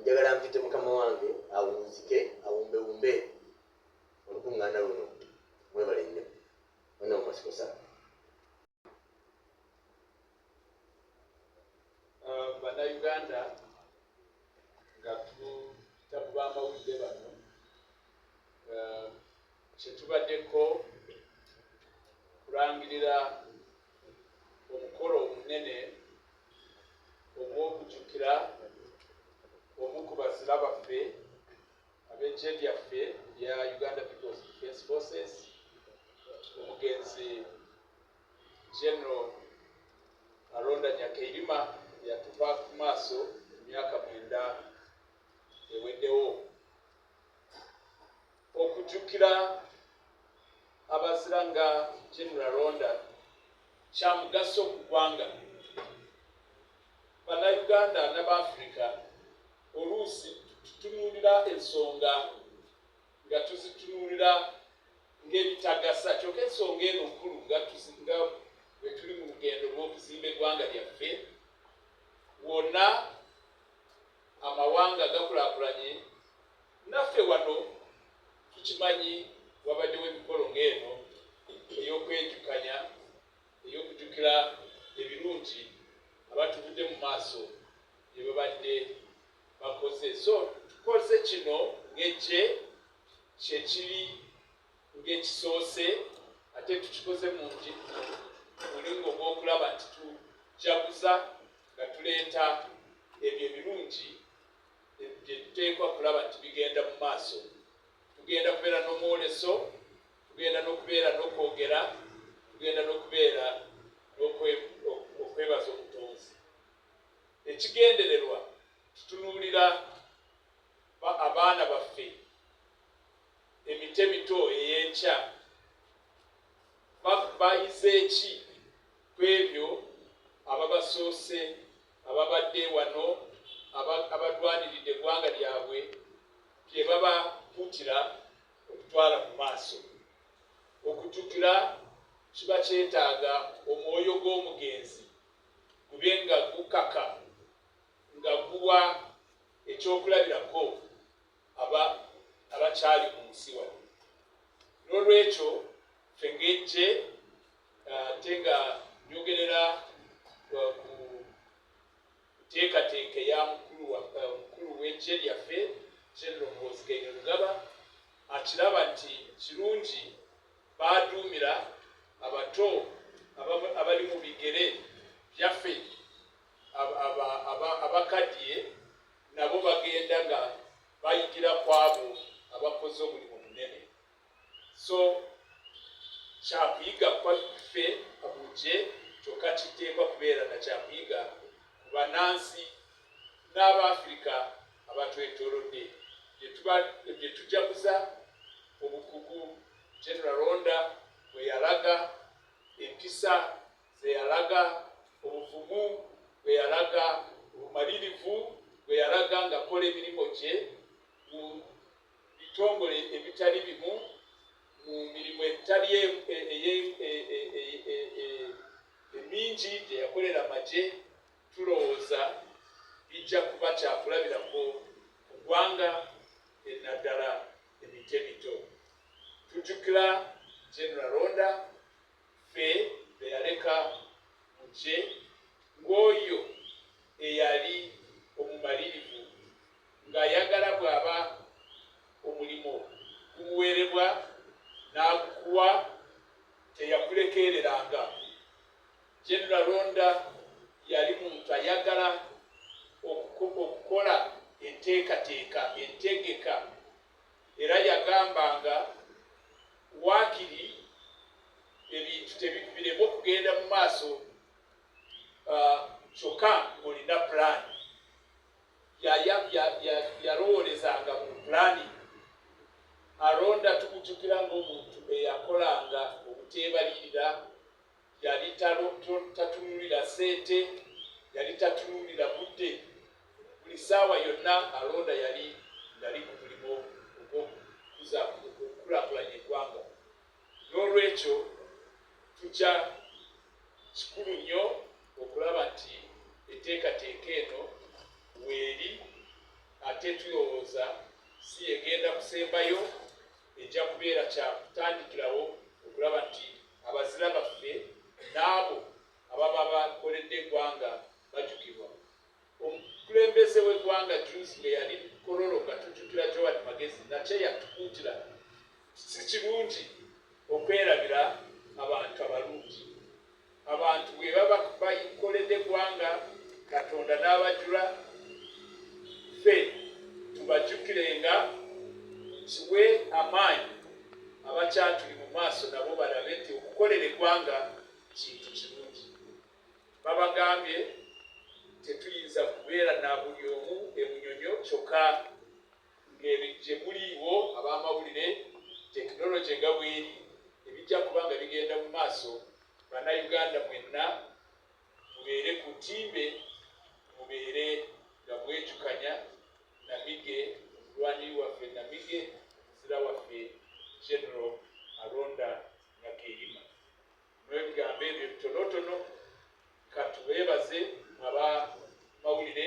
njagala mpite mukama wange awunzike awumbewumbe olukuŋŋaana luno. Mwebale nnyo wonna mumasiko sana. Bannayuganda nga tutakuba amawulire bano kyetubaddeko kulangirira omukolo omunene ogw'okujjukira omu ku bazira baffe ab'eggye lyaffe lya Uganda People's Defence Forces, omugenzi General Aronda Nyakeirima yatuva ku maaso emyaka 9 eweddewo. Okujjukira abazira nga General Aronda kya mugaso ku ggwanga. Bannayuganda n'Abafrika oluusi tutunuulira ensonga nga tuzitunuulira ng'ebitagasa, kyokka ensonga eno nkulu nga bwe tuli mu lugendo lw'okuzimba eggwanga lyaffe. Wonna amawanga gakulaakulanye, naffe wano tukimanyi wabaddewo emikolo ng'eno ey'okwejjukanya, ey'okujjukira ebirungi abatuvudde mu maaso bye babadde bakoze. So tukoze kino ng'eggye kyekiri ng'ekisoose, ate tukikoze mu mulingo gw'okulaba nti tujaguza nga tuleeta ebyo ebirungi bye tuteekwa kulaba nti bigenda mu maaso. Tugenda kubeera n'omwoleso, tugenda n'okubeera n'okwogera, tugenda n'okubeera n'okwebaza omutonzi. Ekigendererwa tutunuulira abaana baffe emitemito ey'enkya bayize ki ku ebyo ababasoose ababadde wano abadwaniridde eggwanga lyabwe bye babakuutira okutwala mu maaso. Okujjukira kiba kyetaaga omwoyo gw'omugenzi gube nga gukaka, nga guwa ekyokulabirako abakyali mu nsi wano. N'olwekyo ffe ng'eggye ate nga nyogerera ku nteekateeka eya mukulu w'eggye lyaffe General Muhoozi Kainerugaba, akiraba nti kirungi baaduumira abato abali mu bigere byaffe abakaddiye, nabo bagenda nga bayigira ku abo abakoze omulimu munene. So kyakuyiga kwaffe abujje, kyokka kiteekwa kubeera na kyakuyiga ku bannansi n'Abafrika abatwetoolodde. Bye tujaguza obukugu General Aronda bwe yalaga, empisa ze yalaga, obuvumu bwe yalaga, obumalirivu bwe yalaga ng'akola emirimu gye mu bitongole ebitali bimu, mu mirimu etali emingi gye yakolera amagye. Tulowooza bijja kuba kyakulabirako ku ggwanga naddala emitemito. Tujjukira General Aronda ffe be yaleka mu gye ng'oyo eyali omumalirivu, ng'ayagala bw'aba omulimo gumuweerebwa n'agukuwa, teyakulekereranga. General Aronda yali muntu ayagala okukola enteekateeka, entegeka, era yagambanga waakiri ebintu bireme okugenda mu maaso kyokka ng'olina pulaani. Yalowoolezanga mu pulaani. Aronda tumujjukira ng'omuntu eyakolanga obuteebalirira, yali tatunulira ssente, yali tatunulira budde. Buli ssaawa yonna Aronda yali ku mulimo ogw'okukuza okukulaakulanya eggwanga. N'olwekyo tujja kikulu nnyo okulaba nti enteekateeka eno weeri ate tuyowooza si egenda kusembayo ejja kubeera kya kutandikirawo okulaba nti abazira baffe n'abo ababa bakoledde eggwanga bajjukirwa. Omukulembeze w'eggwanga juzi bwe yali kololo nga tujjukira Joan Magezi nakye yatukuutira si kirungi okwerabira abantu abalungi. Abantu bwe baba bakoledde eggwanga Katonda n'abajula, ffe tubajjukirenga, tuwe amaanyi abakyatuli mu maaso nabo balabe nti okukolera eggwanga kintu kirungi. Babagambye tetuyinza kubeera na buli omu emunyonyo kyokka gye muliiwo ab'amawulire tekinologi nga bweri ebijja kubanga bigenda mu maaso. Bannayuganda mwenna mubeere ku ntimbe, mubeere nga mwejjukanya Namige omulwanyi waffe, Namige omuzira waffe General Alonda Nakeyima. N'ebigambo ebyo bitonotono katubeebaze ab'amawulire,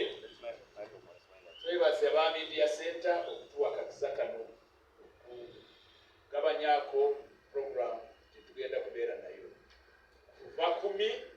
twebaze aba Media Center okutuwa akakisa kano okugabanyaako program gye tugenda kubeera nayo kuva 10